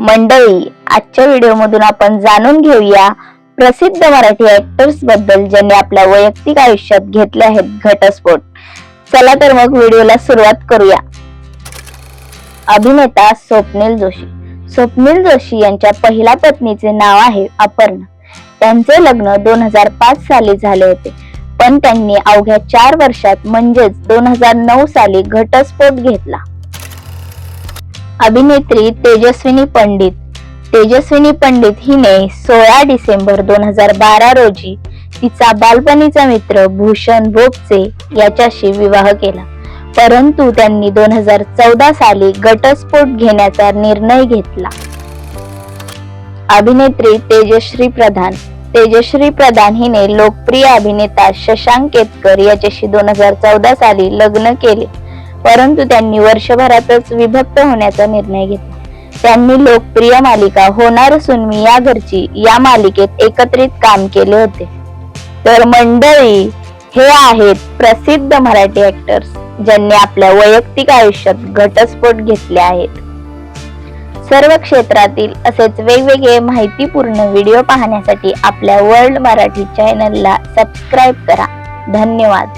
मंडळी, आजच्या व्हिडिओमधून आपण जाणून घेऊया प्रसिद्ध मराठी ऍक्टर्स बद्दल ज्यांनी आपल्या वैयक्तिक आयुष्यात घेतले आहेत घटस्फोट। चला तर मग व्हिडिओला सुरुवात करूया। अभिनेता स्वप्नील जोशी। स्वप्नील जोशी यांच्या पहिल्या पत्नीचे नाव आहे अपर्णा। त्यांचे लग्न 2005 साली झाले होते, पण त्यांनी अवघ्या 4 वर्षात म्हणजेच 2009 साली घटस्फोट घेतला। अभिनेत्री तेजस्विनी पंडित। तेजस्विनी पंडित हिने 16 डिसेंबर 2012 रोजी तिचा बालपणीचा मित्र भूषण भोगचे याच्याशी विवाह केला, परंतु त्यांनी 2014 साली घटस्फोट घेण्याचा निर्णय घेतला। अभिनेत्री तेजश्री प्रधान। तेजश्री प्रधान हिने लोकप्रिय अभिनेता शशांक केतकर याच्याशी 2014 साली लग्न केले, परंतु त्यांनी वर्षभरातच विभक्त होण्याचा निर्णय घेतला। त्यांनी लोकप्रिय मालिका होणार सून मी या घरची या मालिकेत एकत्रित काम केले होते। तर मंडळी, हे आहेत प्रसिद्ध मराठी ऍक्टर्स ज्यांनी आपल्या वैयक्तिक आयुष्यात घटस्फोट घेतले आहेत। सर्व क्षेत्रातील असेच वेगवेगळे माहितीपूर्ण व्हिडिओ पाहण्यासाठी आपल्या वर्ल्ड मराठी चॅनलला सबस्क्राईब करा। धन्यवाद।